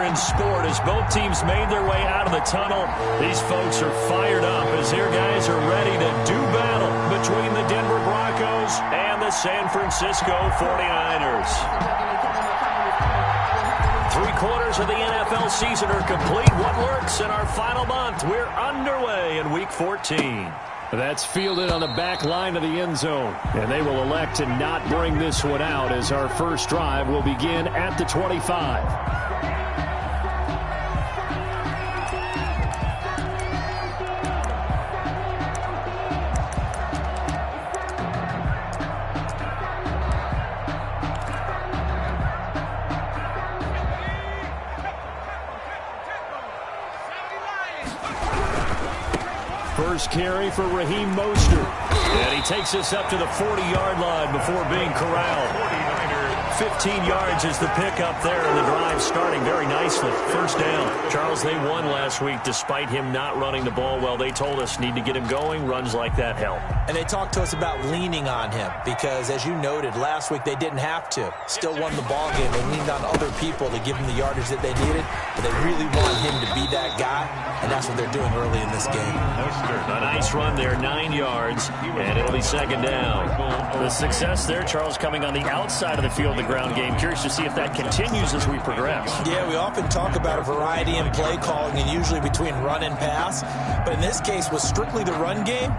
here in sport as both teams made their way out of the tunnel. These folks are fired up as their guys are ready to do battle between the Denver Broncos and the San Francisco 49ers. 3/4 of the NFL season are complete. What works in our final month? We're underway in Week 14. That's fielded on the back line of the end zone. And they will elect to not bring this one out as our first drive will begin at the 25. First carry for Raheem Mostert. And he takes us up to the 40-yard line before being corralled. 15 yards is the pickup there, and the drive starting very nicely. First down. Charles, they won last week despite him not running the ball well. They told us need to get him going. Runs like that help. And they talked to us about leaning on him because, as you noted, last week they didn't have to. Still won the ball game. They leaned on other people to give them the yardage that they needed, but they really want him to be that guy, and that's what they're doing early in this game. A nice run there, 9 yards, and it'll be second down. The success there, Charles, coming on the outside of the field, the ground game. Curious to see if that continues as we progress. Yeah, we often talk about a variety in play calling and usually between run and pass, but in this case, with strictly the run game,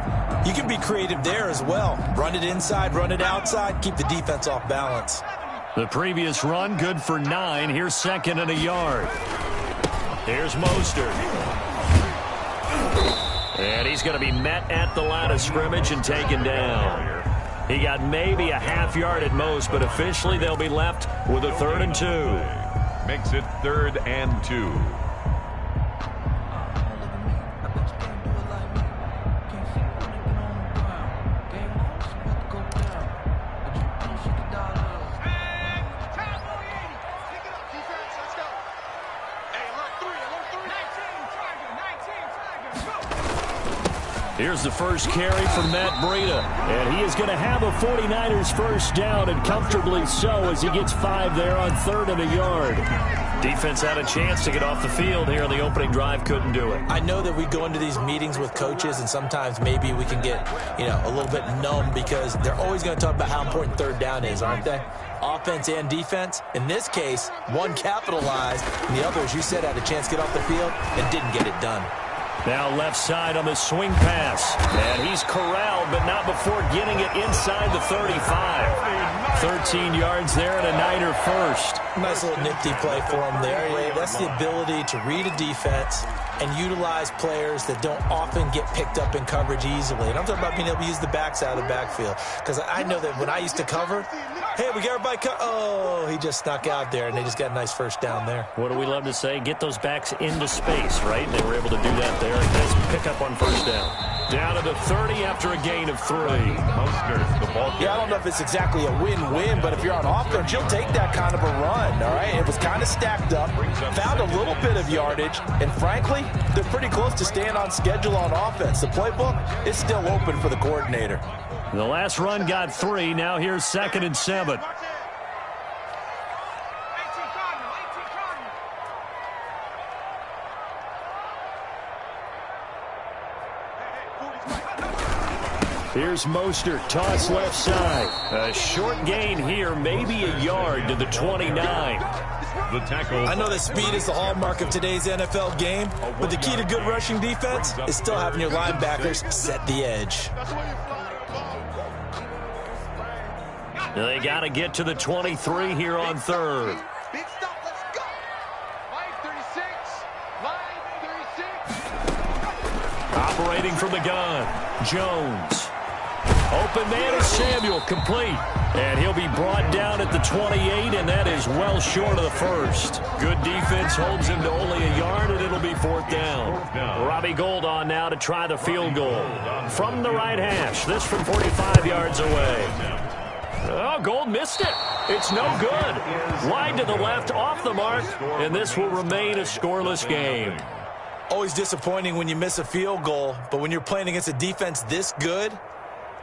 you can be creative there as well. Run it inside, run it outside, keep the defense off balance. The previous run, good for 9. Here's second and a yard. Here's Mostert. And he's going to be met at the line of scrimmage and taken down. He got maybe a half yard at most, but officially they'll be left with a 3rd and 2. Makes it 3rd and 2. Here's the first carry for Matt Breida, and he is going to have a 49ers first down, and comfortably so as he gets 5 there on 3rd and a yard. Defense had a chance to get off the field here on the opening drive, couldn't do it. I know that we go into these meetings with coaches, and sometimes maybe we can get, a little bit numb because they're always going to talk about how important 3rd down is, aren't they? Offense and defense. In this case, one capitalized, and the other, as you said, had a chance to get off the field and didn't get it done. Now left side on the swing pass. And he's corralled, but not before getting it inside the 35. 13 yards there and a Niner first. Nice little nifty play for him there. Yeah, that's the ability to read a defense and utilize players that don't often get picked up in coverage easily. And I'm talking about being able to use the backside of the backfield. Because I know that when I used to cover, hey, we got everybody oh, he just snuck out there, and they just got a nice first down there. What do we love to say? Get those backs into space, right? And they were able to do that there. Nice pick up on first down. Down to the 30 after a gain of 3. Yeah, I don't know if it's exactly a win-win, but if you're on offense, you'll take that kind of a run, all right? It was kind of stacked up, found a little bit of yardage, and frankly, they're pretty close to staying on schedule on offense. The playbook is still open for the coordinator. The last run got 3. Now here's 2nd and 7. Here's Mostert, toss left side. A short gain here, maybe a yard to the 29. The tackle. I know that speed is the hallmark of today's NFL game, but the key to good rushing defense is still having your linebackers set the edge. They got to get to the 23 here on 3rd. Big stop, let's go. Line 36. Line 36. Operating from the gun, Jones. Open man is Samuel, complete. And he'll be brought down at the 28, and that is well short of the first. Good defense holds him to only a yard, and it'll be 4th down. Robbie Gould on now to try the field goal. From the right hash, this from 45 yards away. Oh, Gould missed it. It's no good. Wide to the left, off the mark, and this will remain a scoreless game. Always disappointing when you miss a field goal, but when you're playing against a defense this good,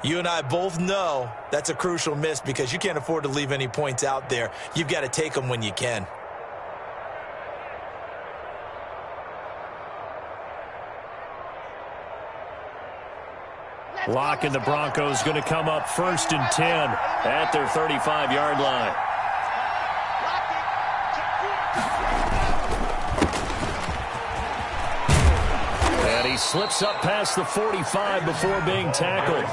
you and I both know that's a crucial miss because you can't afford to leave any points out there. You've got to take them when you can. Locke and the Broncos going to come up 1st and 10 at their 35-yard line. And he slips up past the 45 before being tackled.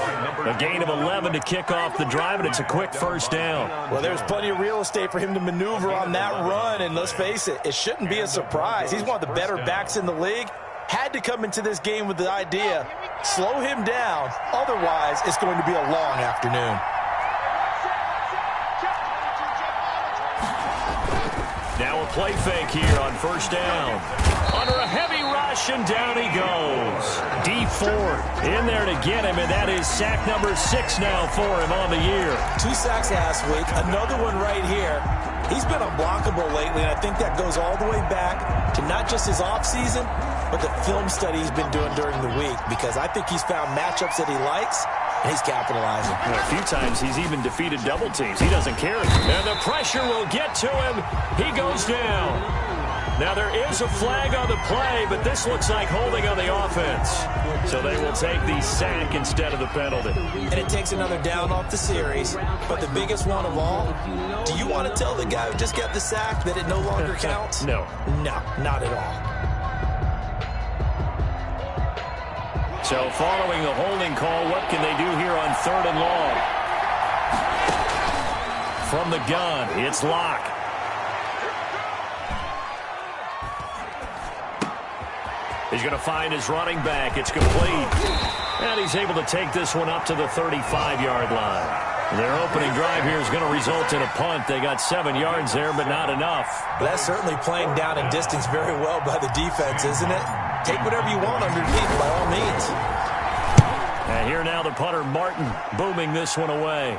A gain of 11 to kick off the drive, and it's a quick first down. Well, there's plenty of real estate for him to maneuver on that run, and let's face it, it shouldn't be a surprise. He's one of the better backs in the league. Had to come into this game with the idea, slow him down, otherwise it's going to be a long afternoon. Now a play fake here on first down. Under a heavy rush, and down he goes. Dee Ford in there to get him, and that is sack number 6 now for him on the year. 2 sacks last week, another one right here. He's been unblockable lately, and I think that goes all the way back to not just his offseason, but the film study he's been doing during the week, because I think he's found matchups that he likes, and he's capitalizing. A few times he's even defeated double teams. He doesn't care. And the pressure will get to him. He goes down. Now there is a flag on the play, but this looks like holding on the offense. So they will take the sack instead of the penalty. And it takes another down off the series. But the biggest one of all, do you want to tell the guy who just got the sack that it no longer counts? No. No, not at all. So following the holding call, what can they do here on 3rd and long? From the gun, it's Locke. He's going to find his running back. It's complete. And he's able to take this one up to the 35-yard line. Their opening drive here is going to result in a punt. They got 7 yards there, but not enough. But that's certainly playing down in distance very well by the defense, isn't it? Take whatever you want underneath, by all means. And here now the punter, Martin, booming this one away.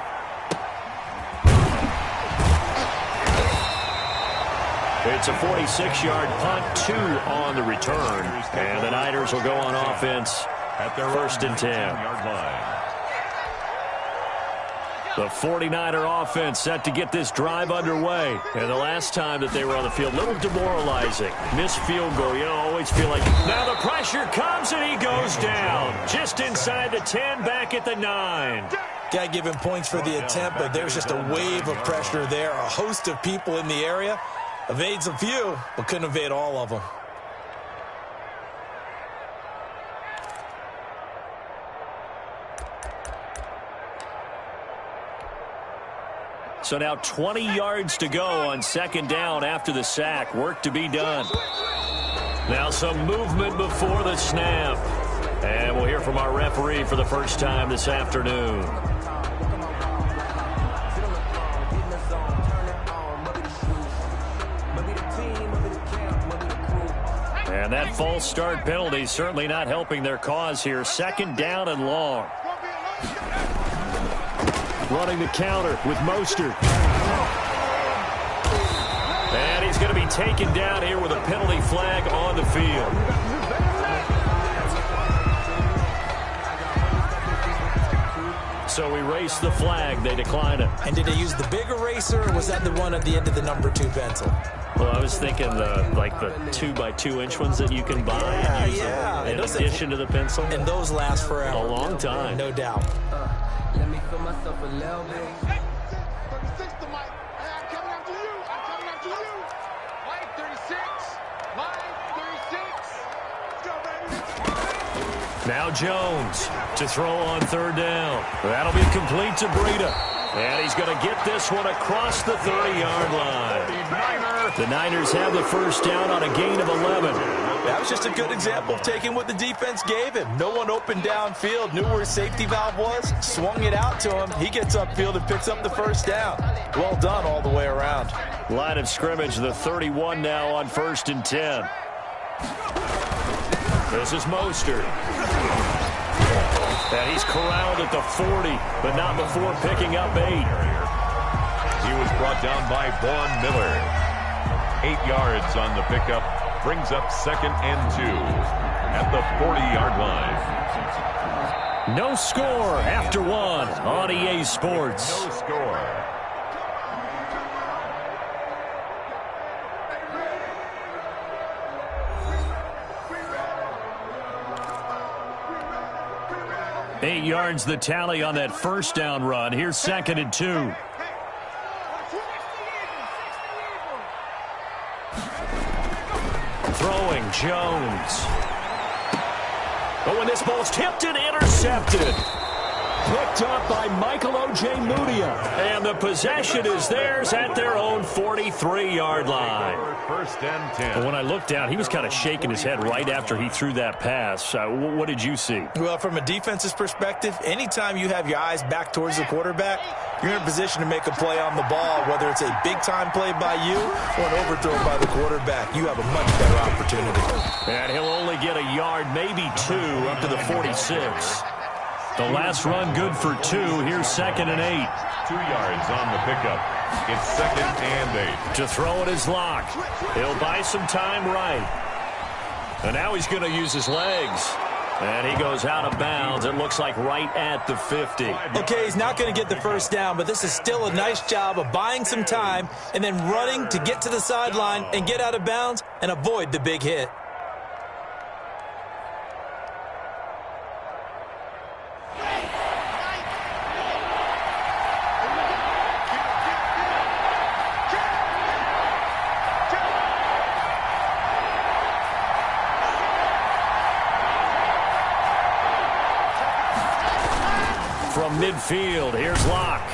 It's a 46-yard punt, 2 on the return. And the Niners will go on offense at their 1st and 10. line. The 49er offense set to get this drive underway. And the last time that they were on the field, a little demoralizing. Missed field goal. You always feel like, now the pressure comes and he goes down. Just inside the 10, back at the 9. Got to give him points for the attempt, but there's just a wave of pressure there. A host of people in the area. Evades a few, but couldn't evade all of them. So now 20 yards to go on 2nd down after the sack. Work to be done. Now some movement before the snap. And we'll hear from our referee for the first time this afternoon. And that false start penalty certainly not helping their cause here. 2nd down and long. Running the counter with Mostert. And he's going to be taken down here with a penalty flag on the field. So we race the flag. They decline it. And did they use the big eraser, or was that the one at the end of the number 2 pencil? Well, I was thinking the 2x2-inch ones that you can buy and use in addition to the pencil. And those last forever. A long time. No doubt. Let me feel myself a little bit. Hey, 36 to Mike. Hey, I'm coming after you. I'm coming after you. Mike 36. Mike 36. Let's go, baby. Now Jones to throw on 3rd down. That'll be complete to Breida. And he's going to get this one across the 30-yard line. The Niners have the first down on a gain of 11. That was just a good example of taking what the defense gave him. No one open downfield, knew where his safety valve was, swung it out to him. He gets upfield and picks up the first down. Well done all the way around. Line of scrimmage, the 31 now on 1st and 10. This is Mostert. And he's corralled at the 40, but not before picking up 8. He was brought down by Vaughn Miller. 8 yards on the pickup. Brings up 2nd and 2 at the 40-yard line. No score after 1 on EA Sports. No score. 8 yards the tally on that first down run. Here's 2nd and 2. Throwing Jones. But when this ball's tipped and intercepted. Picked up by Michael Ojemudia. And the possession is theirs at their own 43-yard line. 1st and 10. But when I looked down, he was kind of shaking his head right after he threw that pass. What did you see? Well, from a defense's perspective, anytime you have your eyes back towards the quarterback, you're in a position to make a play on the ball, whether it's a big-time play by you or an overthrow by the quarterback. You have a much better opportunity. And he'll only get a yard, maybe 2, up to the 46. The last run good for 2. Here's 2nd and 8. 2 yards on the pickup. It's 2nd and 8. To throw it is Locke. He'll buy some time right. And now he's going to use his legs. And he goes out of bounds. It looks like right at the 50. Okay, he's not going to get the first down, but this is still a nice job of buying some time and then running to get to the sideline and get out of bounds and avoid the big hit. From midfield, here's Locke.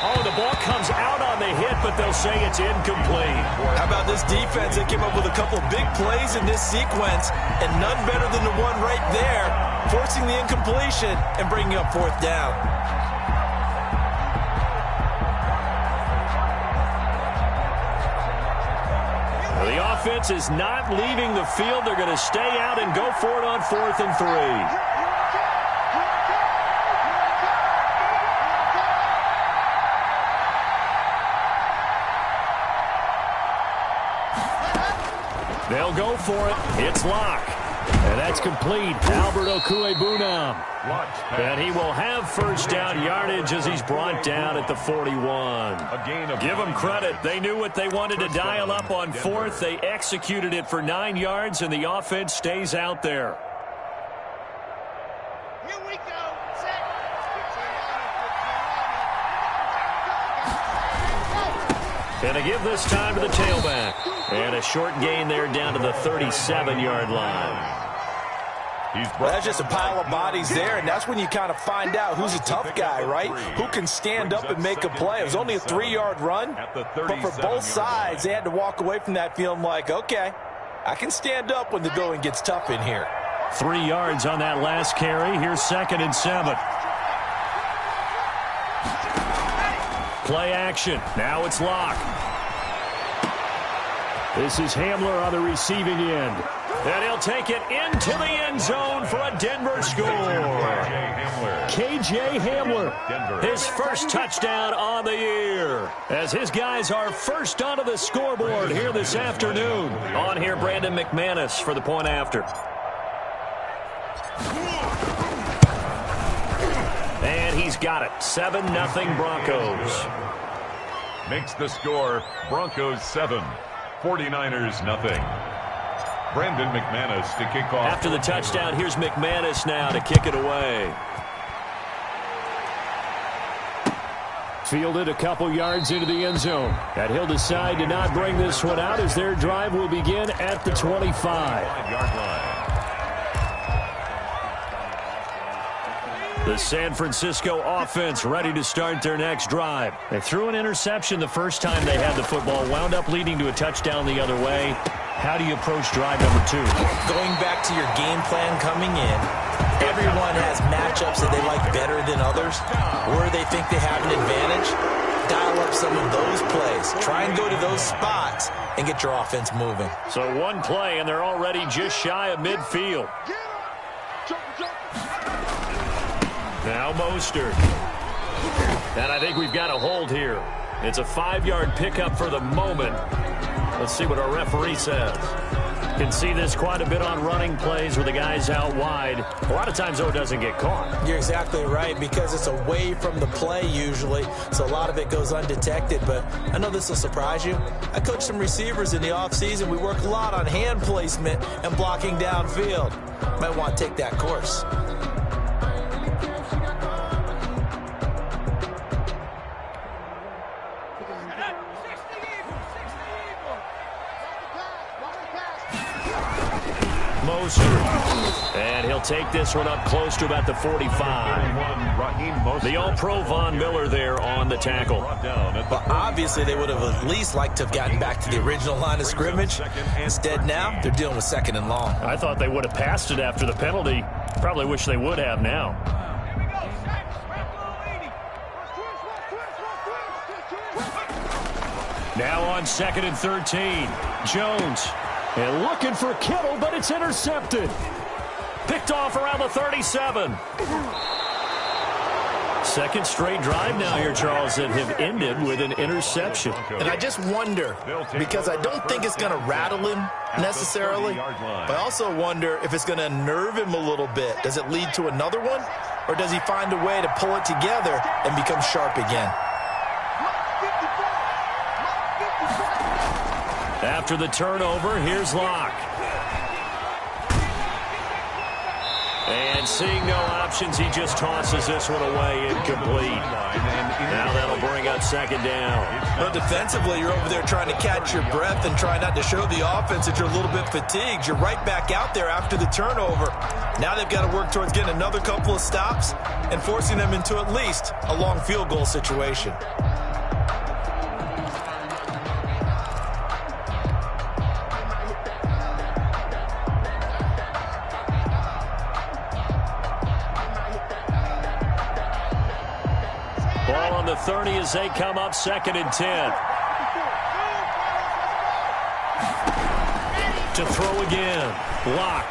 Oh, the ball comes out on the hit, but they'll say it's incomplete. How about this defense? They came up with a couple big plays in this sequence, and none better than the one right there, forcing the incompletion and bringing up 4th down. The offense is not leaving the field. They're going to stay out and go for it on 4th and 3. They'll go for it. It's Locke. And that's complete. Albert Okwuegbunam. And he will have first down yardage as he's brought down at the 41. Give them credit. They knew what they wanted to dial up on 4th. They executed it for 9 yards, and the offense stays out there. Here we go. Set. And to give this time to the tailback. And a short gain there down to the 37-yard line. Well, that's just a pile of bodies there, and that's when you kind of find out who's a tough guy, right? Who can stand up and make a play. It was only a 3-yard run, but for both sides, they had to walk away from that feeling like, okay, I can stand up when the going gets tough in here. 3 yards on that last carry. Here's 2nd and 7. Play action. Now it's Locke. This is Hamler on the receiving end. And he'll take it into the end zone for a Denver score. KJ Hamler, his first touchdown on the year. As his guys are first onto the scoreboard here this afternoon. On here, Brandon McManus for the point after. And he's got it. 7-0 Broncos. Makes the score Broncos 7. 49ers nothing. Brandon McManus to kick off. After the touchdown, here's McManus now to kick it away. Fielded a couple yards into the end zone. And he'll decide to not bring this one out as their drive will begin at the 25. 5-yard line. The San Francisco offense ready to start their next drive. They threw an interception the first time they had the football, wound up leading to a touchdown the other way. How do you approach drive number 2? Going back to your game plan coming in, everyone has matchups that they like better than others, where they think they have an advantage. Dial up some of those plays. Try and go to those spots and get your offense moving. So one play, and they're already just shy of midfield. Now Mostert. And I think we've got a hold here. It's a 5-yard pickup for the moment. Let's see what our referee says. Can see this quite a bit on running plays where the guy's out wide. A lot of times, though, it doesn't get caught. You're exactly right, because it's away from the play usually, so a lot of it goes undetected. But I know this will surprise you. I coach some receivers in the offseason. We work a lot on hand placement and blocking downfield. Might want to take that course. Mostert. And he'll take this one up close to about the 45. The All-Pro Von Miller there on the tackle. But obviously they would have at least liked to have gotten back to the original line of scrimmage. Instead now, they're dealing with 2nd and long. I thought they would have passed it after the penalty. Probably wish they would have now. Now on 2nd and 13. Jones. And looking for Kittle, but it's intercepted. Picked off around the 37. Second straight drive now here, Charles, that have ended with an interception. And I just wonder, because I don't think it's going to rattle him necessarily, but I also wonder if it's going to nerve him a little bit. Does it lead to another one, or does he find a way to pull it together and become sharp again? After the turnover, here's Locke. And seeing no options, he just tosses this one away, incomplete. Now that'll bring up 2nd down. But defensively, you're over there trying to catch your breath and try not to show the offense that you're a little bit fatigued. You're right back out there after the turnover. Now they've got to work towards getting another couple of stops and forcing them into at least a long field goal situation. Ball on the 30 as they come up 2nd and 10. To throw again. Locke.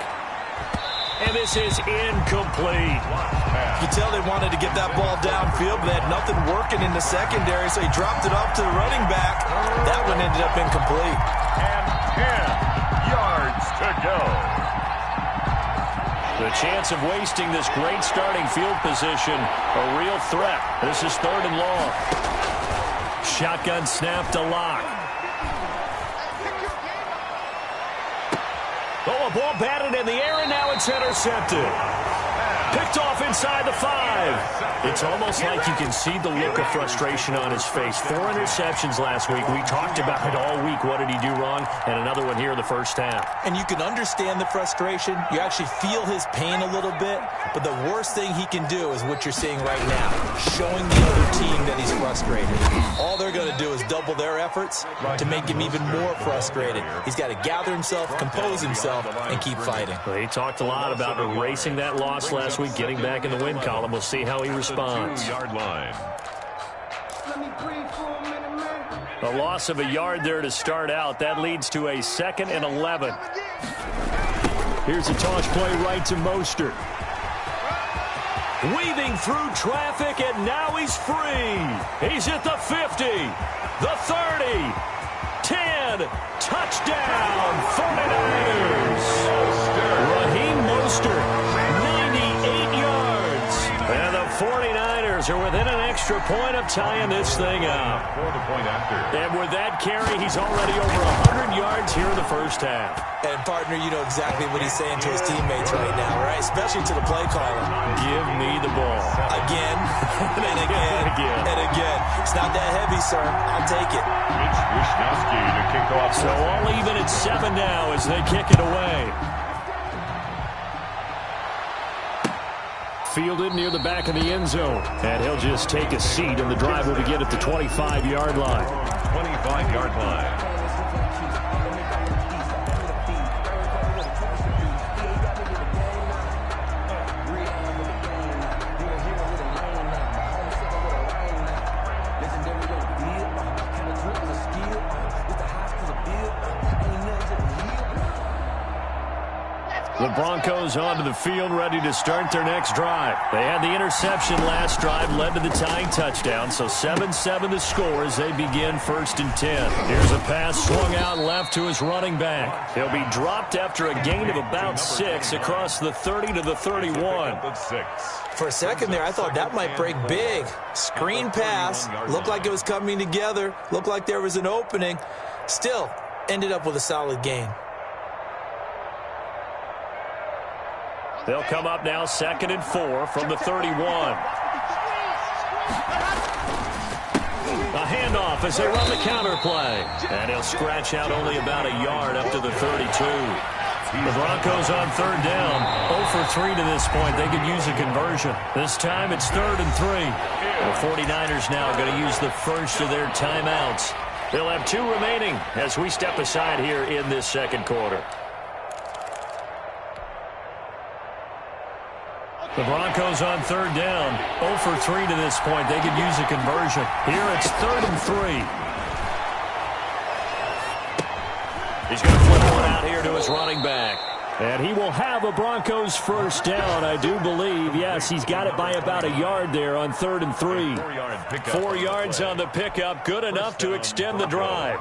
And this is incomplete. You can tell they wanted to get that ball downfield, but they had nothing working in the secondary, so he dropped it off to the running back. That one ended up incomplete. And 10 yards to go. The chance of wasting this great starting field position, a real threat. This is 3rd and long. Shotgun snap to Locke. Oh, a ball batted in the air, and now it's intercepted. Picked off inside the 5. It's almost like you can see the look of frustration on his face. 4 interceptions last week. We talked about it all week. What did he do wrong? And another one here in the first half. And you can understand the frustration. You actually feel his pain a little bit. But the worst thing he can do is what you're seeing right now, showing the other team that he's frustrated. All they're going to do is double their efforts to make him even more frustrated. He's got to gather himself, compose himself, and keep fighting. Well, he talked a lot about erasing that loss last week, getting back in the win column. We'll see how he responds. 2-yard line. A loss of a yard there to start out. That leads to a 2nd and 11. Here's a toss play right to Mostert. Weaving through traffic, and now he's free. He's at the 50, the 30, 10, touchdown, 49ers. Raheem Mostert, 98 yards. And the 49ers are within an extra point of tying this thing up. For the point after. And with that carry, he's already over 100 yards here in the first half. And, partner, you know exactly what he's saying to his teammates right now, right? Especially to the play caller. Give me the ball. Again, and again, and again. It's not that heavy, sir. I'll take it. Mitch Wishnowsky to kick off. So all even at 7 now as they kick it away. Fielded near the back of the end zone. And he'll just take a seat, and the drive will begin at the 25-yard line. 25-yard line. The Broncos onto the field, ready to start their next drive. They had the interception last drive, led to the tying touchdown, so 7-7 the score as they begin 1st and 10. Here's a pass swung out left to his running back. He'll be dropped after a gain of about 6 across the 30 to the 31. For a second there, I thought that might break big. Screen pass, looked like it was coming together, looked like there was an opening. Still, ended up with a solid gain. They'll come up now 2nd and 4 from the 31. A handoff as they run the counter play. And he'll scratch out only about a yard up to the 32. The Broncos on third down. 0 for 3 to this point. They could use a conversion. This time it's 3rd and 3. The 49ers now going to use the first of their timeouts. They'll have 2 remaining as we step aside here in this second quarter. The Broncos on third down. 0 for 3 to this point. They could use a conversion. Here it's 3rd and 3. He's going to flip one out here to his running back. And he will have a Broncos first down, I do believe. Yes, he's got it by about a yard there on 3rd and 3. 4 yards on the pickup. Good enough to extend the drive.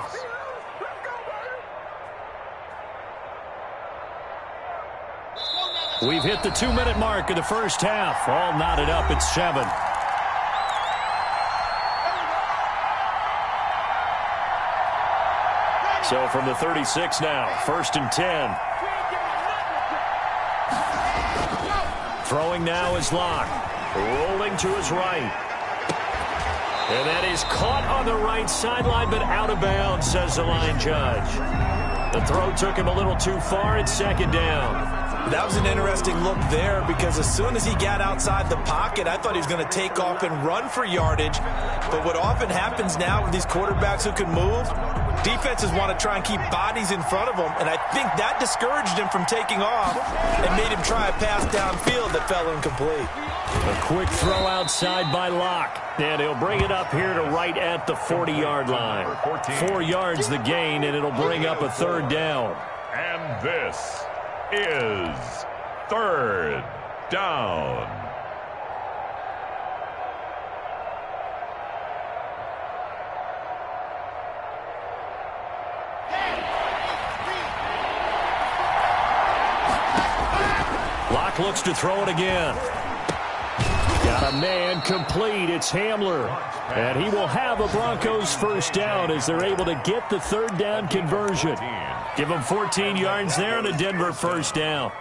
We've hit the 2-minute mark of the first half. All knotted up at 7. So from the 36 now, 1st and 10. Throwing now is Locke. Rolling to his right. And that is caught on the right sideline, but out of bounds, says the line judge. The throw took him a little too far. It's 2nd down. That was an interesting look there because as soon as he got outside the pocket, I thought he was going to take off and run for yardage. But what often happens now with these quarterbacks who can move, defenses want to try and keep bodies in front of them, and I think that discouraged him from taking off and made him try a pass downfield that fell incomplete. A quick throw outside by Locke, and he'll bring it up here to right at the 40-yard line. 4 yards the gain, and it'll bring up a 3rd down. And this is 3rd down. Locke looks to throw it again. Got a man complete. It's Hamler. And he will have a Broncos first down as they're able to get the 3rd down conversion. Give him 14 yards there and a Denver first down.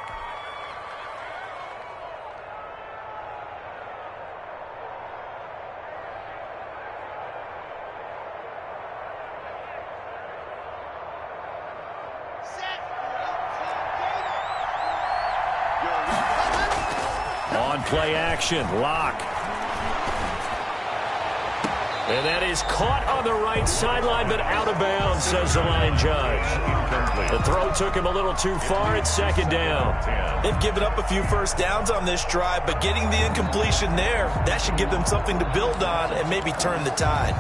On play action, Locke. And that is caught on the right sideline, but out of bounds, says the line judge. The throw took him a little too far. It's 2nd down. They've given up a few first downs on this drive, but getting the incompletion there, that should give them something to build on and maybe turn the tide.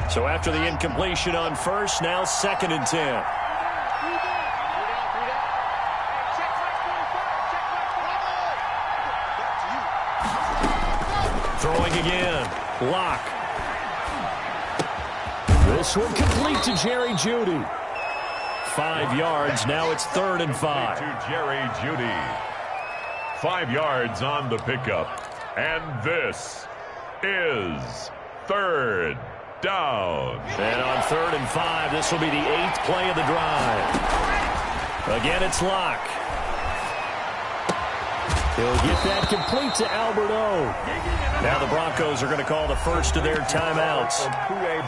So after the incompletion on first, now 2nd and 10. Throwing again. Locke. This one complete to Jerry Jeudy. 5 yards. Now it's 3rd and 5. To Jerry Jeudy. 5 yards on the pickup. And this is 3rd down. And on 3rd and 5, this will be the 8th play of the drive. Again, it's Locke. He'll get that complete to Albert O. Now the Broncos are going to call the first of their timeouts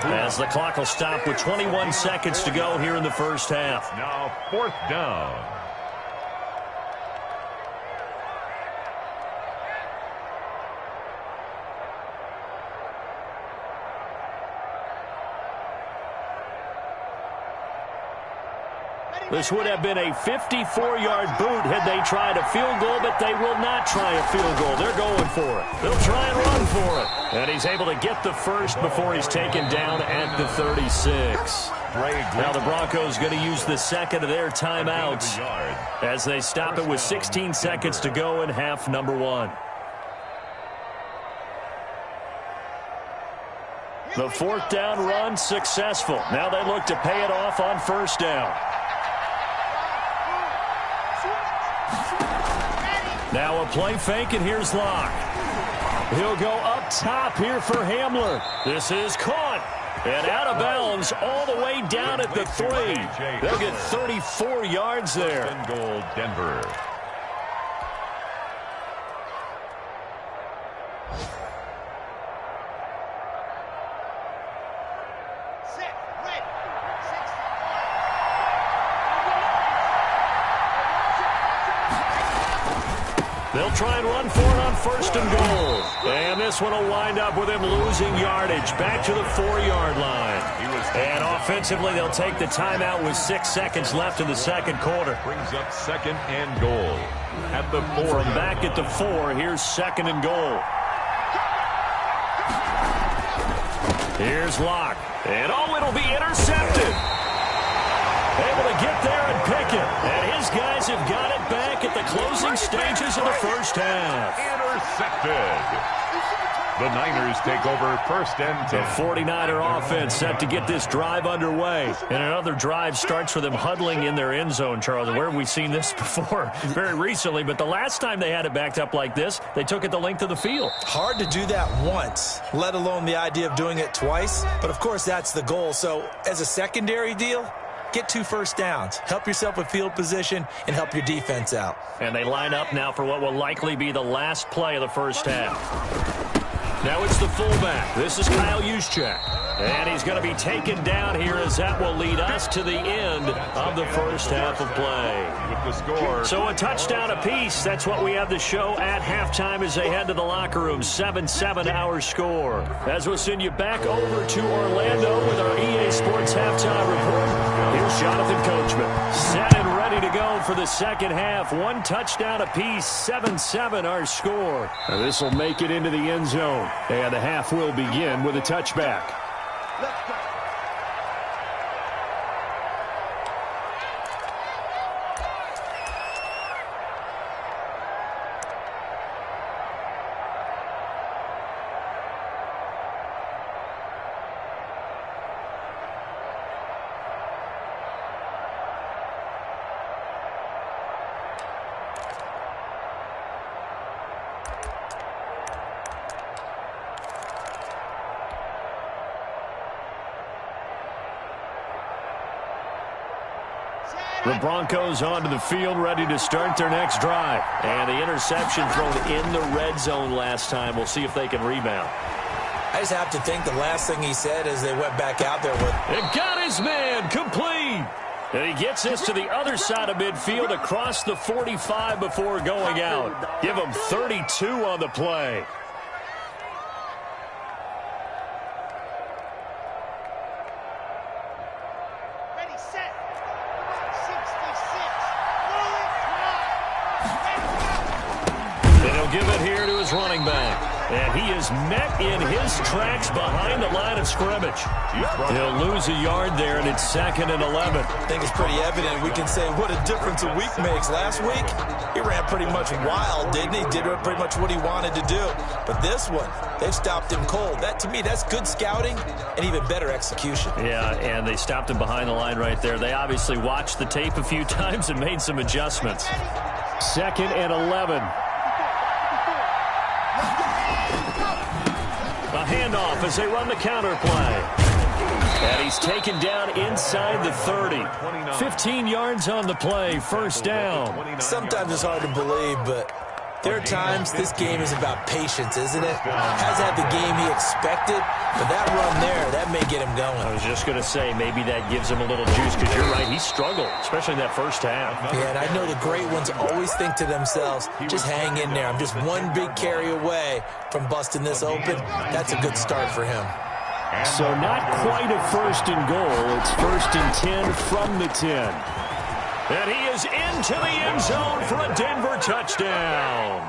as the clock will stop with 21 seconds to go here in the first half. Now 4th down. This would have been a 54-yard boot had they tried a field goal, but they will not try a field goal. They're going for it. They'll try and run for it. And he's able to get the first before he's taken down at the 36. Now the Broncos going to use the 2nd of their timeouts as they stop it with 16 seconds to go in half number 1. The 4th down run successful. Now they look to pay it off on 1st down. Now a play fake, and here's Locke. He'll go up top here for Hamler. This is caught. And out of bounds all the way down at the 3. They'll get 34 yards there. Goal, Denver. They'll try and run for it on 1st and goal. And this one will wind up with him losing yardage back to the 4-yard line. And offensively, they'll take the timeout with 6 seconds left in the second quarter. Brings up 2nd and goal at the 4. From back at the 4, here's 2nd and goal. Here's Locke. And it'll be intercepted. Able to get there and pick it. And his guys have got it back at the closing stages of the first half. Intercepted. The Niners take over 1st and 10. The 49er offense set to get this drive underway. And another drive starts with them huddling in their end zone, Charles. Where have we seen this before? Very recently, but the last time they had it backed up like this, they took it the length of the field. Hard to do that once, let alone the idea of doing it twice. But, of course, that's the goal. So, as a secondary deal, get 2 first downs. Help yourself with field position and help your defense out. And they line up now for what will likely be the last play of the first half. Now it's the fullback. This is Kyle Juszczyk. And he's going to be taken down here as that will lead us to the end of the first half of play. With the score. So a touchdown apiece. That's what we have to show at halftime as they head to the locker room. 7-7 our score. As we'll send you back over to Orlando with our EA Sports halftime report. Here's Jonathan Coachman. Set and ready to go for the second half. 1 touchdown apiece. 7-7 our score. This will make it into the end zone. And the half will begin with a touchback. Let's go. The Broncos onto the field, ready to start their next drive. And the interception thrown in the red zone last time. We'll see if they can rebound. I just have to think the last thing he said as they went back out there was, It got his man complete. And he gets this to the other side of midfield across the 45 before going out. Give him 32 on the play. Ready, set. 66. And he'll give it here to his running back. And he is met in his tracks behind the line of scrimmage. He'll lose a yard there, and it's 2nd and 11. I think it's pretty evident. We can say what a difference a week makes. Last week, he ran pretty much wild, didn't he? Did pretty much what he wanted to do. But this one, they've stopped him cold. That, to me, that's good scouting and even better execution. Yeah, and they stopped him behind the line right there. They obviously watched the tape a few times and made some adjustments. 2nd and 11. A handoff as they run the counter play. And he's taken down inside the 30. 15 yards on the play, first down. Sometimes it's hard to believe, but there are times this game is about patience, isn't it? Hasn't had the game he expected, but that run there, that may get him going. I was just going to say, maybe that gives him a little juice, because you're right, he struggled, especially in that first half. Yeah, and I know the great ones always think to themselves, just hang in there. I'm just one big carry away from busting this open. That's a good start for him. So not quite a 1st and goal. It's 1st and 10 from the 10. And he is into the end zone for a Denver touchdown.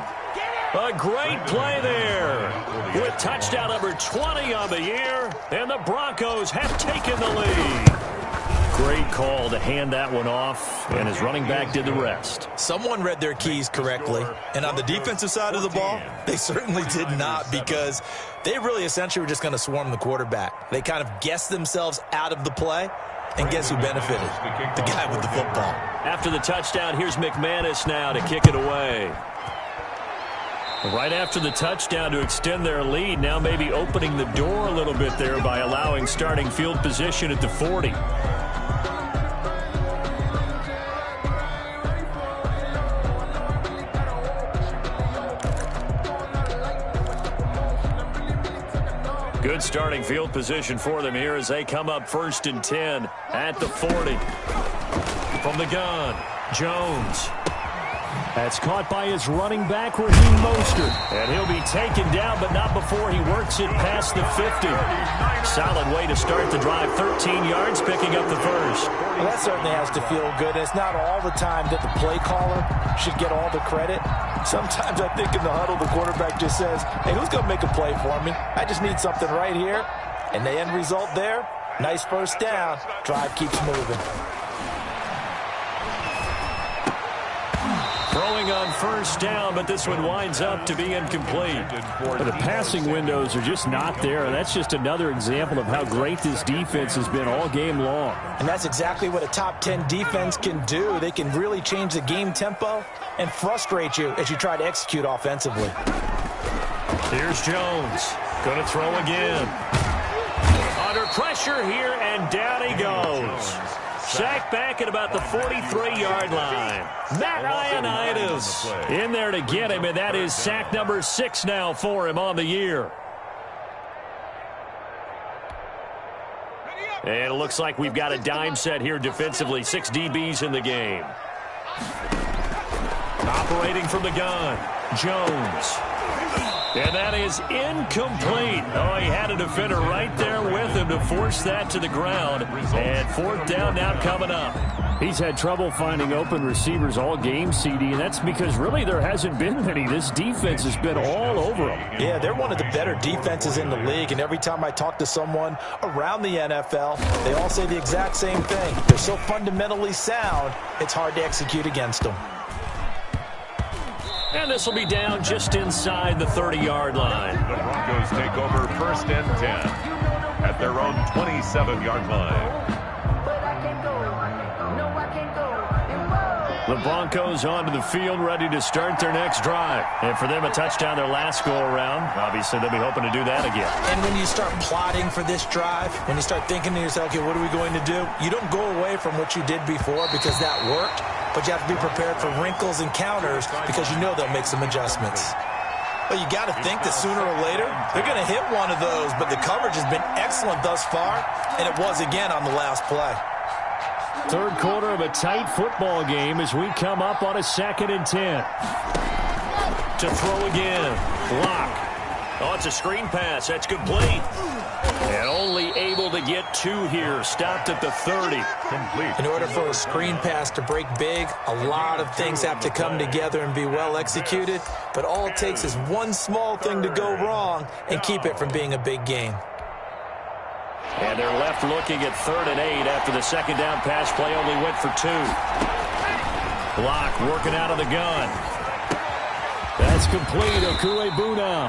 A great play there with touchdown number 20 on the year, and the Broncos have taken the lead. Great call to hand that one off, and his running back did the rest. Someone read their keys correctly, and on the defensive side of the ball, they certainly did not, because they really essentially were just going to swarm the quarterback. They kind of guessed themselves out of the play, and guess who benefited? The guy with the football. After the touchdown, here's McManus now to kick it away. Right after the touchdown to extend their lead, now maybe opening the door a little bit there by allowing starting field position at the 40. Good starting field position for them here as they come up 1st and 10 at the 40. From the gun, Jones. That's caught by his running back, Raheem Mostert. And he'll be taken down, but not before he works it past the 50. Solid way to start the drive. 13 yards, picking up the first. Well, that certainly has to feel good. It's not all the time that the play caller should get all the credit. Sometimes I think in the huddle, the quarterback just says, hey, who's going to make a play for me? I just need something right here. And the end result there, nice first down. Drive keeps moving. Throwing on first down, but this one winds up to be incomplete. The passing windows are just not there. That's just another example of how great this defense has been all game long. And that's exactly what a top 10 defense can do. They can really change the game tempo and frustrate you as you try to execute offensively. Here's Jones. Going to throw again. Under pressure here, and down he goes. Sacked back at about the 43-yard line. Matt Ioannidis in there to get him, and that is sack number 6 now for him on the year. And it looks like we've got a dime set here defensively. 6 DBs in the game. Operating from the gun, Jones. And that is incomplete. Oh, he had a defender right there with him to force that to the ground. And fourth down now coming up. He's had trouble finding open receivers all game, CD, and that's because really there hasn't been many. This defense has been all over them. Yeah, they're one of the better defenses in the league, and every time I talk to someone around the NFL, they all say the exact same thing. They're so fundamentally sound, it's hard to execute against them. And this will be down just inside the 30-yard line. The Broncos take over first and 10 at their own 27-yard line. The Broncos onto the field, ready to start their next drive. And for them, a touchdown their last go-around. Obviously, they'll be hoping to do that again. And when you start plotting for this drive, when you start thinking to yourself, okay, what are we going to do? You don't go away from what you did before because that worked, but you have to be prepared for wrinkles and counters because you know they'll make some adjustments. But you got to think that sooner or later, they're going to hit one of those, but the coverage has been excellent thus far, and it was again on the last play. Third quarter of a tight football game as we come up on a 2nd and 10. To throw again. Lock. Oh, it's a screen pass. That's complete. And only able to get 2 here. Stopped at the 30. Complete. In order for a screen pass to break big, a lot of things have to come together and be well executed. But all it takes is one small thing to go wrong and keep it from being a big game. And they're left looking at 3rd and 8 after the second down pass play only went for 2. Block working out of the gun. That's complete. Okuegbunam.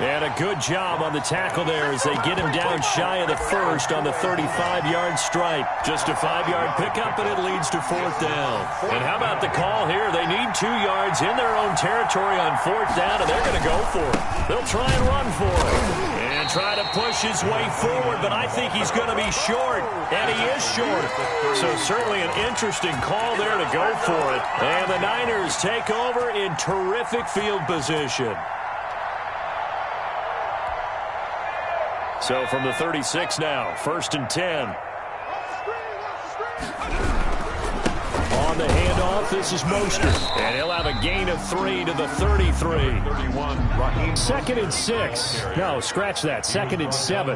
And a good job on the tackle there as they get him down shy of the first on the 35-yard stripe. Just a 5-yard pickup, and it leads to 4th down. And how about the call here? They need 2 yards in their own territory on 4th down, and they're going to go for it. They'll try and run for it. And try to push his way forward, but I think he's going to be short. And he is short. So certainly an interesting call there to go for it. And the Niners take over in terrific field position. So from the 36 now, 1st and 10. On the handoff, this is Mostert. And he'll have a gain of 3 to the 33. 2nd and 6. No, scratch that. 2nd and 7.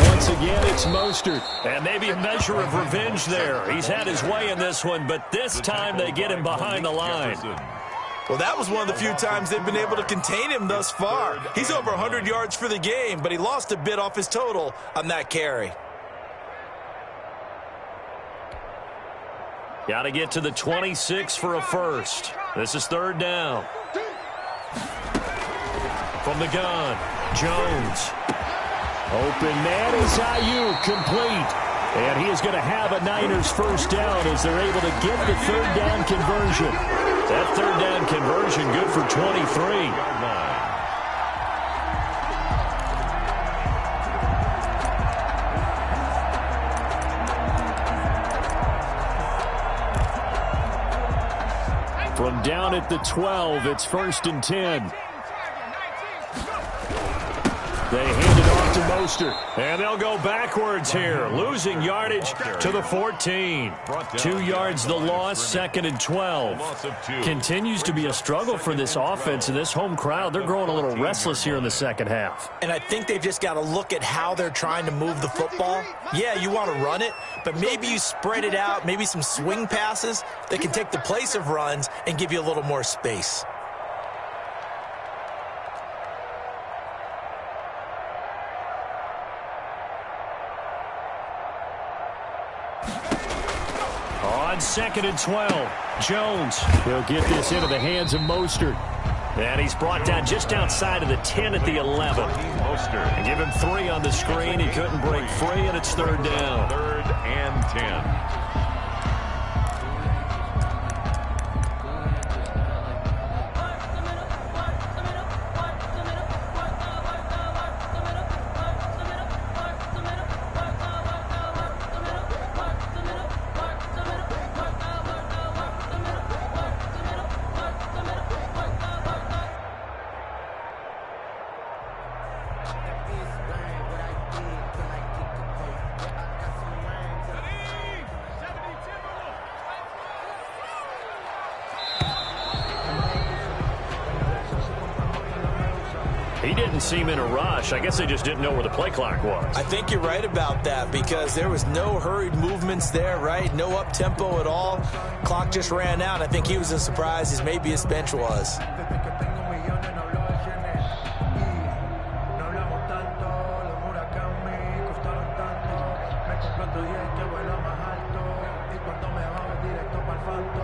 Once again, it's Mostert. And maybe a measure of revenge there. He's had his way in this one, but this time they get him behind the line. Well, that was one of the few times they've been able to contain him thus far. He's over 100 yards for the game, but he lost a bit off his total on that carry. Got to get to the 26 for a first. This is 3rd down. From the gun, Jones. Open man is Ayuk, complete. And he is going to have a Niners first down as they're able to get the 3rd down conversion. That 3rd down conversion good for 23. From down at the 12, it's 1st and 10. They hand it off out to Mostert. And they'll go backwards here, losing yardage to the 14. 2 yards the loss, 2nd and 12. Continues to be a struggle for this offense and this home crowd. They're growing a little restless here in the second half. And I think they've just got to look at how they're trying to move the football. Yeah, you want to run it, but maybe you spread it out, maybe some swing passes that can take the place of runs and give you a little more space. On 2nd and 12, Jones. He'll get this into the hands of Mostert. And he's brought down just outside of the 10 at the 11. Mostert. And give him 3 on the screen. He couldn't break free, and it's 3rd down. 3rd and 10. He didn't seem in a rush. I guess they just didn't know where the play clock was. I think you're right about that because there was no hurried movements there, right? No up-tempo at all. Clock just ran out. I think he was as surprised as maybe his bench was.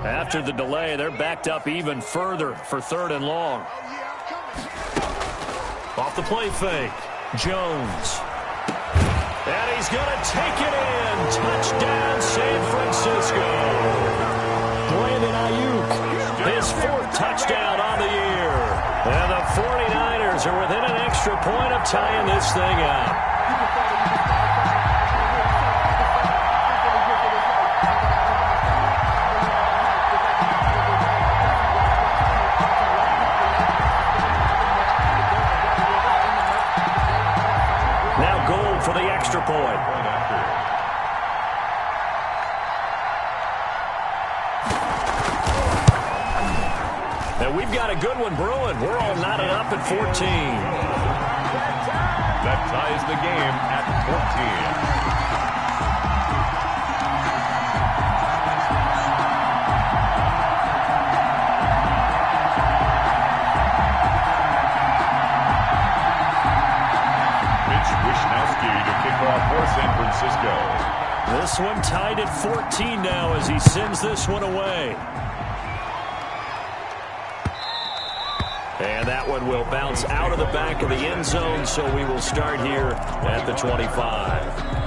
After the delay, they're backed up even further for 3rd and long. Off the play fake, Jones. And he's going to take it in. Touchdown, San Francisco. Brandon Ayuk, his 4th touchdown on the year. And the 49ers are within an extra point of tying this thing up. For the extra point. And we've got a good one brewing. We're all knotted up at 14. That ties the game at 14. For San Francisco. This one tied at 14 now as he sends this one away. And that one will bounce out of the back of the end zone, so we will start here at the 25.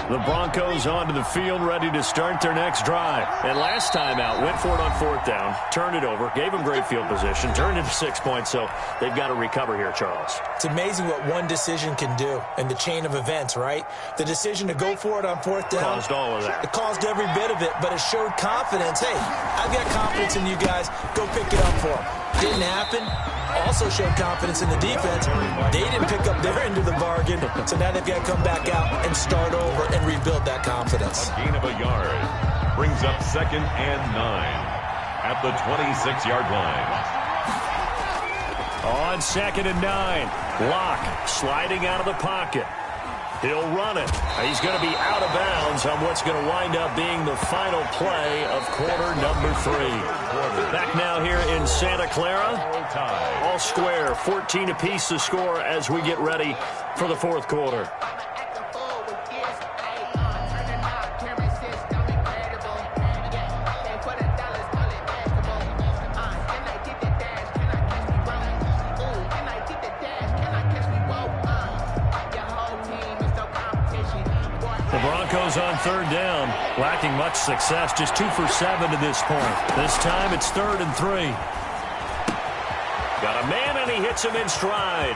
The Broncos onto the field, ready to start their next drive. And last time out, went for it on 4th down, turned it over, gave them great field position, turned it to 6 points, so they've got to recover here, Charles. It's amazing what one decision can do in the chain of events, right? The decision to go for it on 4th down. Caused all of that. It caused every bit of it, but it showed confidence. Hey, I've got confidence in you guys. Go pick it up for them. Didn't happen. Also showed confidence in the defense. They didn't pick up their end of the bargain, so now they've got to come back out and start over and rebuild that confidence. A gain of a yard brings up 2nd and 9 at the 26-yard line. On 2nd and 9, Locke sliding out of the pocket. He'll run it. He's going to be out of bounds on what's going to wind up being the final play of quarter number 3. Back now here in Santa Clara. All square, 14 apiece to score as we get ready for the 4th quarter. The Broncos on 3rd down, lacking much success, just 2 for 7 to this point. This time it's 3rd and 3. Got a man, and he hits him in stride.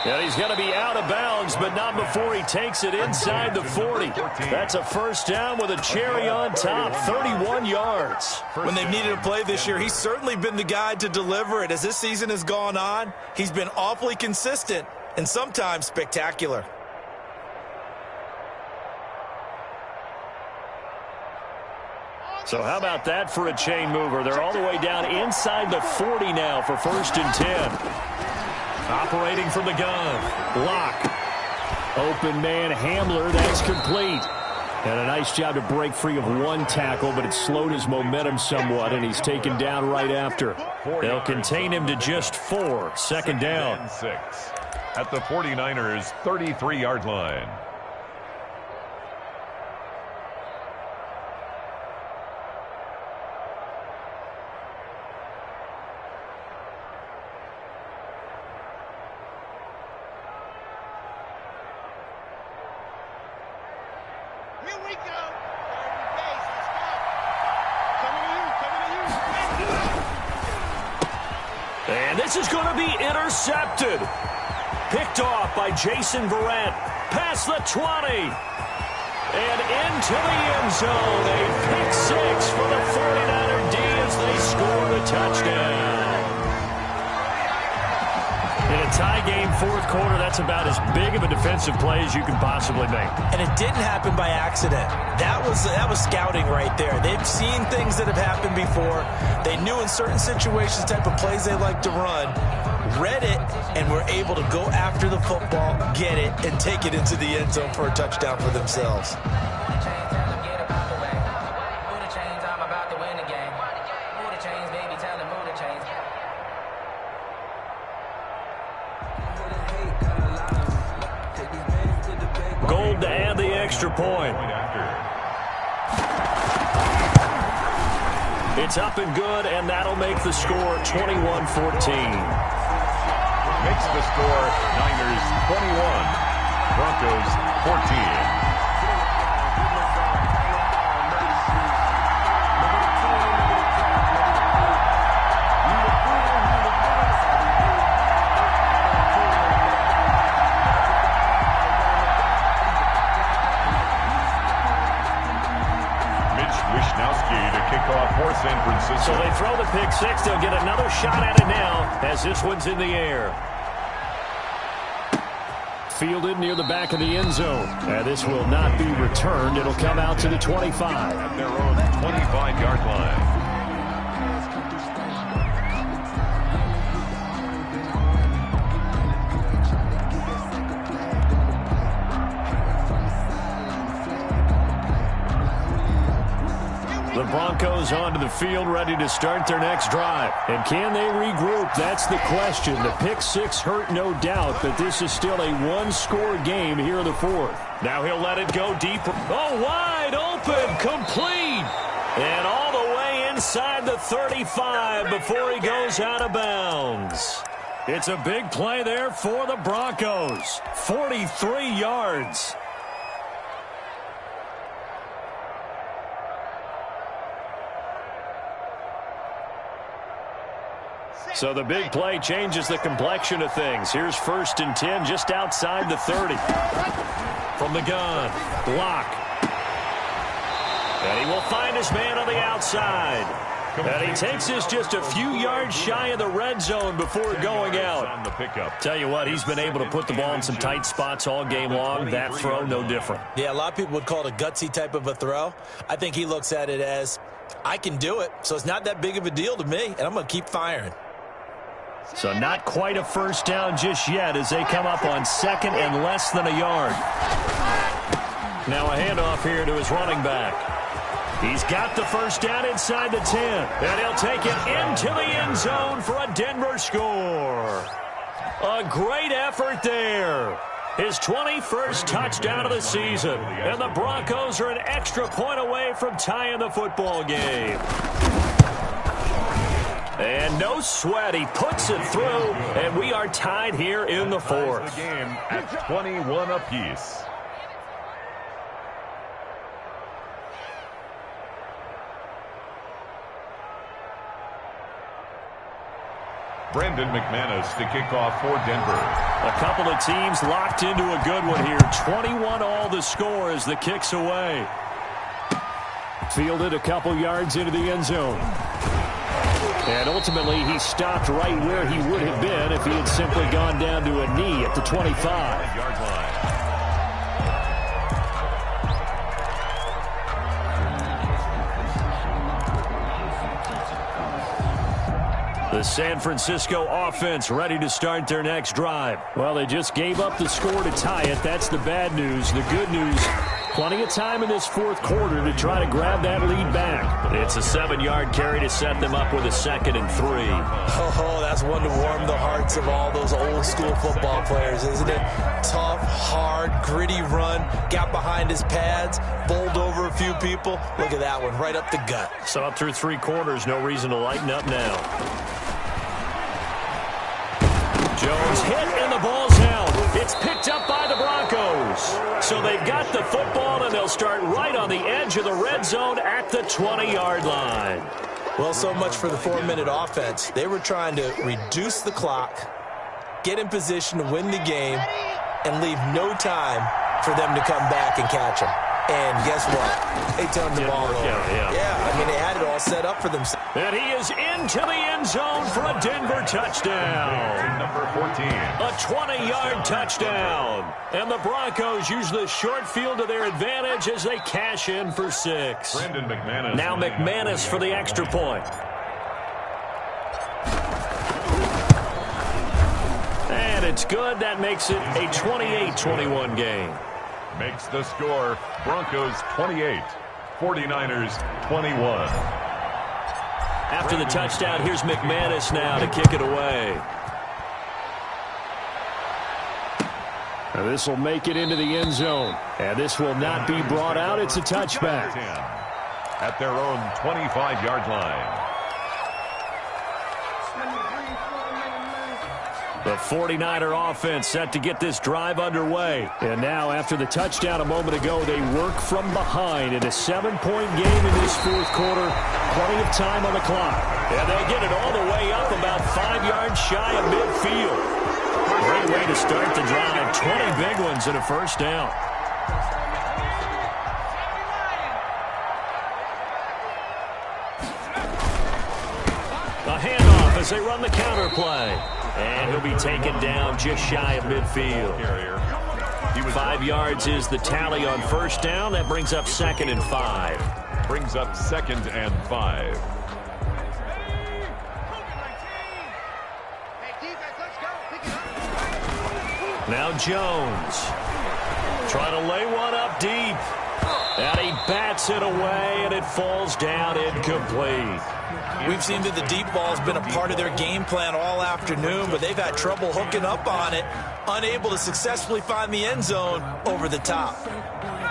And he's going to be out of bounds, but not before he takes it inside the 40. That's a first down with a cherry on top, 31 yards. When they've needed a play this year, he's certainly been the guy to deliver it. As this season has gone on, he's been awfully consistent and sometimes spectacular. So how about that for a chain mover? They're all the way down inside the 40 now for 1st and 10. Operating from the gun. Lock. Open man Hamler. That's complete. And a nice job to break free of one tackle, but it slowed his momentum somewhat, and he's taken down right after. They'll contain him to just 4. 2nd down. 6 at the 49ers' 33-yard line. And this is going to be intercepted. Picked off by Jason Verrett. Past the 20. And into the end zone. A pick 6 for the 49er D as they score the touchdown. In a tie game, 4th quarter, that's about as big of a defensive play as you can possibly make. And it didn't happen by accident. That was scouting right there. They've seen things that have happened before. They knew in certain situations the type of plays they like to run, read it, and were able to go after the football, get it, and take it into the end zone for a touchdown for themselves. Gold to add the extra point. It's up and good, and that'll make the score 21-14. Makes the score Niners 21, Broncos 14. San Francisco. So they throw the pick 6. They'll get another shot at it now as this one's in the air. Fielded near the back of the end zone. And this will not be returned. It'll come out to the 25. At their own 25-yard line. The Broncos onto the field, ready to start their next drive. And can they regroup? That's the question. The pick 6 hurt, no doubt, but this is still a one-score game here in the 4th. Now he'll let it go deeper. Oh, wide open, complete. And all the way inside the 35 before he goes out of bounds. It's a big play there for the Broncos. 43 yards. So the big play changes the complexion of things. Here's 1st and 10 just outside the 30. From the gun, block. And he will find his man on the outside. And he takes this just a few yards shy of the red zone before going out. On the pickup. Tell you what, he's been able to put the ball in some tight spots all game long. That throw, no different. Yeah, a lot of people would call it a gutsy type of a throw. I think he looks at it as, I can do it, so it's not that big of a deal to me, and I'm going to keep firing. So not quite a first down just yet as they come up on 2nd and less than a yard. Now a handoff here to his running back. He's got the first down inside the 10. And he'll take it into the end zone for a Denver score. A great effort there. His 21st touchdown of the season. And the Broncos are an extra point away from tying the football game. And no sweat, he puts it through, and we are tied here in the 4th. The game at 21 apiece. Brandon McManus to kick off for Denver. A couple of teams locked into a good one here. 21-all the score as the kick's away. Fielded a couple yards into the end zone. And ultimately, he stopped right where he would have been if he had simply gone down to a knee at the 25-yard line. The San Francisco offense ready to start their next drive. Well, they just gave up the score to tie it. That's the bad news. The good news, plenty of time in this fourth quarter to try to grab that lead back. It's a 7-yard carry to set them up with a 2nd and 3. Oh, that's one to warm the hearts of all those old-school football players, isn't it? Tough, hard, gritty run, got behind his pads, bowled over a few people. Look at that one, right up the gut. So up through 3 quarters, no reason to lighten up now. Jones hit, and the ball's out. It's picked up by the Broncos. So they've got the football, and they'll start right on the edge of the red zone at the 20-yard line. Well, so much for the 4-minute offense. They were trying to reduce the clock, get in position to win the game, and leave no time for them to come back and catch them. And guess what? They turned the ball over. Yeah, I mean, they had it all set up for themselves. And he is into the end zone for a Denver touchdown. Number 14. A 20-yard touchdown. And the Broncos use the short field to their advantage as they cash in for 6. Brandon McManus. Now McManus for the extra point. And it's good. That makes it a 28-21 game. Makes the score Broncos 28, 49ers 21. After the touchdown, here's McManus now to kick it away. Now this will make it into the end zone. And this will not be brought out. It's a touchback. At their own 25-yard line. The 49er offense set to get this drive underway. And now, after the touchdown a moment ago, they work from behind in a 7-point game in this fourth quarter. Plenty of time on the clock. And they'll get it all the way up about 5 yards shy of midfield. Great way to start the drive. 20 big ones and a first down. A handoff as they run the counter play. And he'll be taken down just shy of midfield. 5 yards is the tally on first down. That brings up 2nd and 5. Brings up 2nd and 5. Now Jones trying to lay one up deep. And he bats it away, and it falls down incomplete. We've seen that the deep ball has been a part of their game plan all afternoon, but they've had trouble hooking up on it, unable to successfully find the end zone over the top.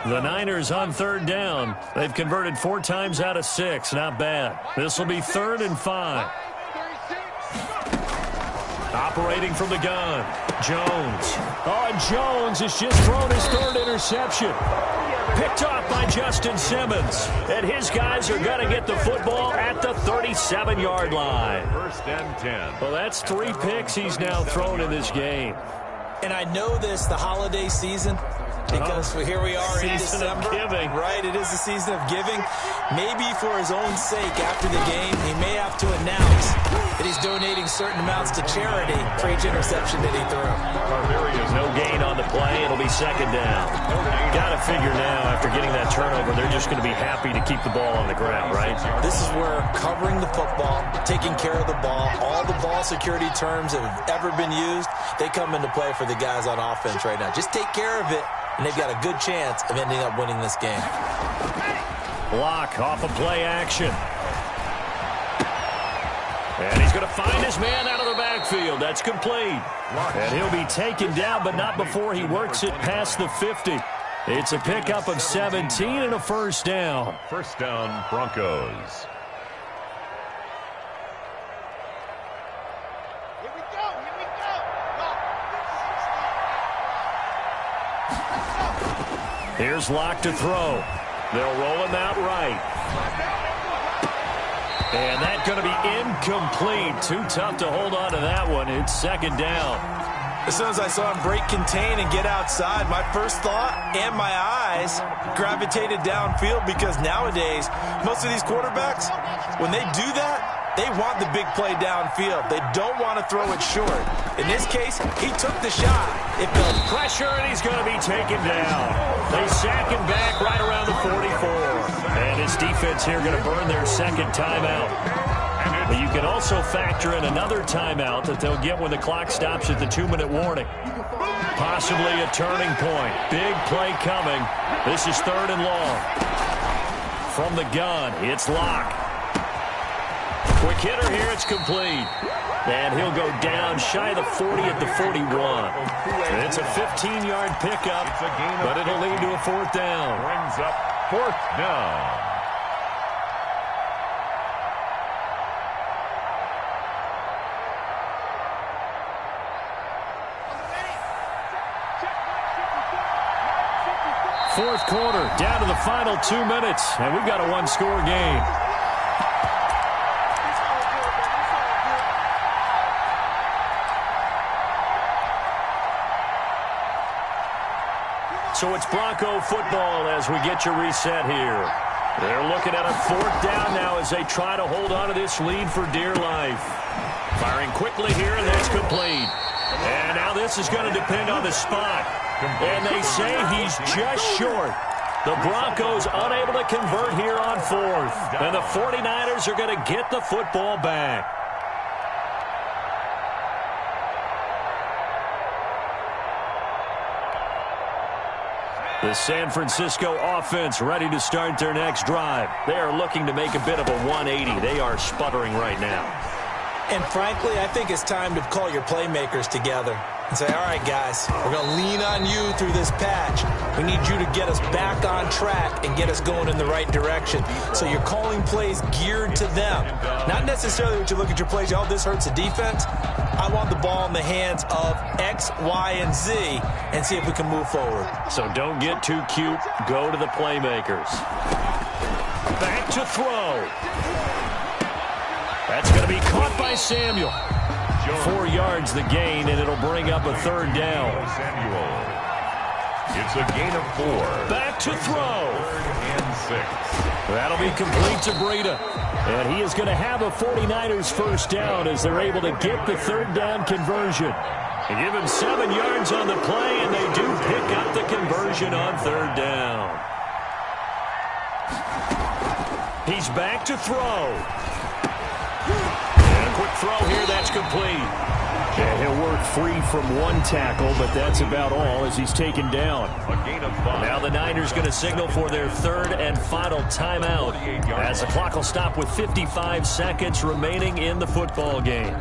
The Niners on 3rd down. They've converted 4 times out of 6. Not bad. This will be 3rd and 5. Operating from the gun, Jones. Oh, and Jones has just thrown his 3rd interception. Picked off by Justin Simmons. And his guys are going to get the football at the 37-yard line. 1st and 10. Well, that's 3 picks he's now thrown in this game. And I know this, the holiday season, because here we are in December. Right, it is the season of giving. Maybe for his own sake, after the game, he may have to announce that he's donating certain amounts to charity for each interception that he threw. No gain on the play. It'll be 2nd down. Got to figure now, after getting that turnover, they're just going to be happy to keep the ball on the ground, right? This is where covering the football, taking care of the ball, all the ball security terms that have ever been used, they come into play for the guys on offense right now. Just take care of it, and they've got a good chance of ending up winning this game. Block off of play action. And he's going to find his man out of the backfield. That's complete. And he'll be taken down, but not before he works it past the 50. It's a pickup of 17 and a first down. First down, Broncos. Here's Locke to throw. They'll roll him out right. And that's going to be incomplete. Too tough to hold on to that one. It's second down. As soon as I saw him break contain and get outside, my first thought and my eyes gravitated downfield, because nowadays, most of these quarterbacks, when they do that, they want the big play downfield. They don't want to throw it short. In this case, he took the shot. It built pressure, and he's going to be taken down. They sack him back right around the 44. And his defense here going to burn their second timeout. But you can also factor in another timeout that they'll get when the clock stops at the 2-minute warning. Possibly a turning point. Big play coming. This is 3rd and long. From the gun, it's Locke. Quick hitter here, it's complete. And he'll go down shy of the 40 at the 41. And it's a 15-yard pickup, but it'll lead to a 4th down. Brings up 4th down. Fourth quarter, down to the final 2 minutes, and we've got a one-score game. So it's Bronco football as we get you reset here. They're looking at a 4th down now as they try to hold on to this lead for dear life. Firing quickly here, and that's complete. And now this is going to depend on the spot. And they say he's just short. The Broncos unable to convert here on 4th. And the 49ers are going to get the football back. The San Francisco offense ready to start their next drive. They are looking to make a bit of a 180. They are sputtering right now. And frankly, I think it's time to call your playmakers together and say, all right, guys, we're going to lean on you through this patch. We need you to get us back on track and get us going in the right direction. So you're calling plays geared to them. Not necessarily what you look at your plays, oh, this hurts the defense. I want the ball in the hands of X, Y, and Z and see if we can move forward. So don't get too cute. Go to the playmakers. Back to throw. That's going to be caught by Samuel. 4 yards the gain, and it'll bring up a 3rd down. It's a gain of 4. Back to throw. 3rd and 6. That'll be complete to Breida. And he is going to have a 49ers first down as they're able to get the 3rd down conversion. They give him 7 yards on the play, and they do pick up the conversion on 3rd down. He's back to throw. And a quick throw here, that's complete. And he'll work free from one tackle, but that's about all as he's taken down. A gain of 5. Now the Niners going to signal for their 3rd and final timeout as the clock will stop with 55 seconds remaining in the football game.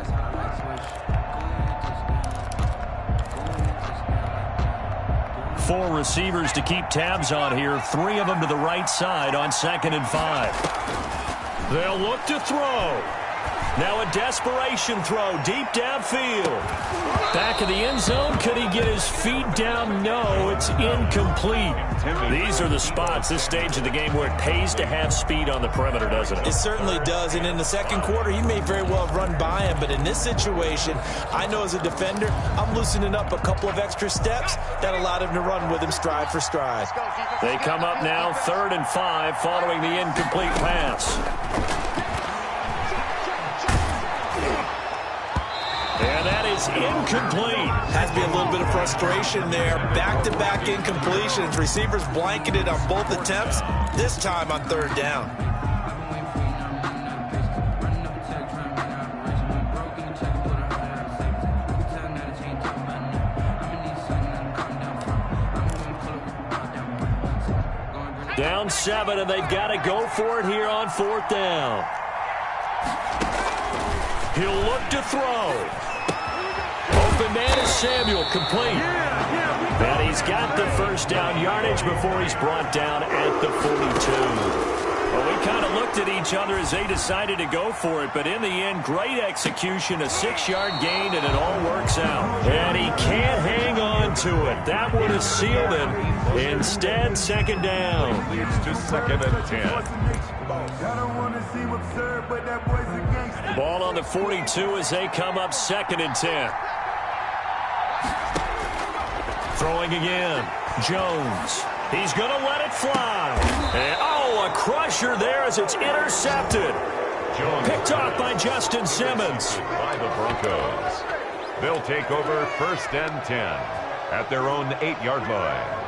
Four receivers to keep tabs on here. 3 of them to the right side on 2nd and 5. They'll look to throw. Now a desperation throw deep downfield. Back in the end zone. Could he get his feet down? No, it's incomplete. These are the spots, this stage of the game, where it pays to have speed on the perimeter, doesn't it? It certainly does. And in the second quarter, he may very well run by him. But in this situation, I know as a defender, I'm loosening up a couple of extra steps that allowed him to run with him stride for stride. They come up now 3rd and 5 following the incomplete pass. And that is incomplete. Has to be a little bit of frustration there. Back-to-back incompletions. Receivers blanketed on both attempts, this time on 3rd down. Down 7, and they've got to go for it here on 4th down. He'll look to throw. Open man is Samuel, complete. And he's got the first down yardage before he's brought down at the 42. Well, we kind of looked at each other as they decided to go for it, but in the end, great execution, a 6-yard gain, and it all works out. And he can't hang on to it. That would have sealed it. Instead, 2nd down. Leads to 2nd and 10. I don't want to seem absurd, but that boy's a gangster. Ball on the 42 as they come up 2nd and 10. Throwing again. Jones. He's going to let it fly. And, a crusher there as it's intercepted. Jones Picked off by Justin Simmons. By the Broncos. They'll take over 1st and 10 at their own 8-yard line.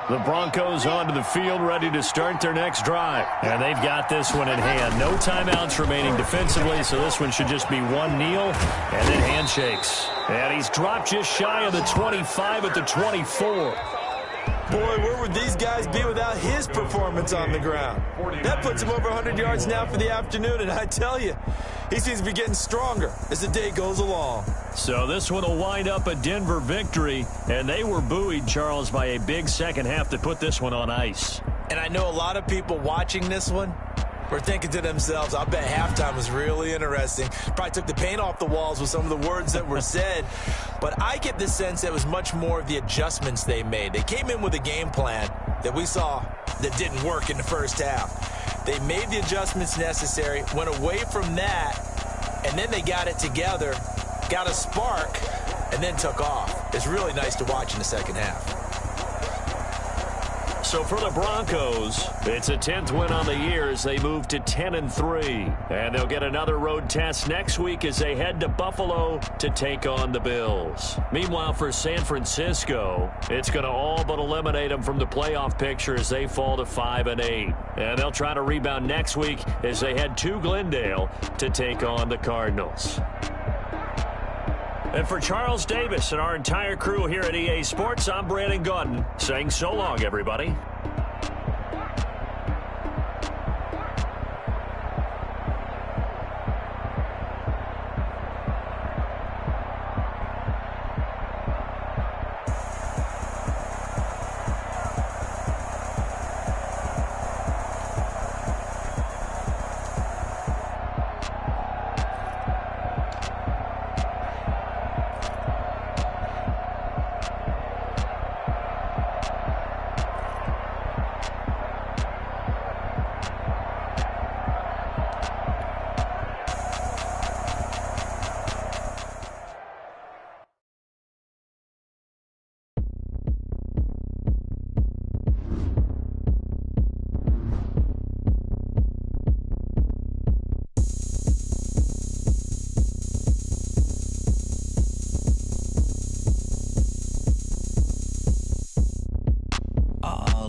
The Broncos onto the field, ready to start their next drive. And they've got this one in hand. No timeouts remaining defensively, so this one should just be one kneel and then handshakes. And he's dropped just shy of the 25 at the 24. Boy, where would these guys be without his performance on the ground? That puts him over 100 yards now for the afternoon, and I tell you, he seems to be getting stronger as the day goes along. So this one will wind up a Denver victory, and they were buoyed, Charles, by a big second half that put this one on ice. And I know a lot of people watching this one were thinking to themselves, I bet halftime was really interesting. Probably took the paint off the walls with some of the words that were said. But I get the sense that it was much more of the adjustments they made. They came in with a game plan that we saw that didn't work in the first half. They made the adjustments necessary, went away from that, and then they got it together, got a spark, and then took off. It's really nice to watch in the second half. So for the Broncos, it's a 10th win on the year as they move to 10-3. And they'll get another road test next week as they head to Buffalo to take on the Bills. Meanwhile, for San Francisco, it's going to all but eliminate them from the playoff picture as they fall to 5-8. And they'll try to rebound next week as they head to Glendale to take on the Cardinals. And for Charles Davis and our entire crew here at EA Sports, I'm Brandon Gaudin saying so long, everybody.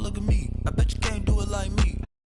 Look at me.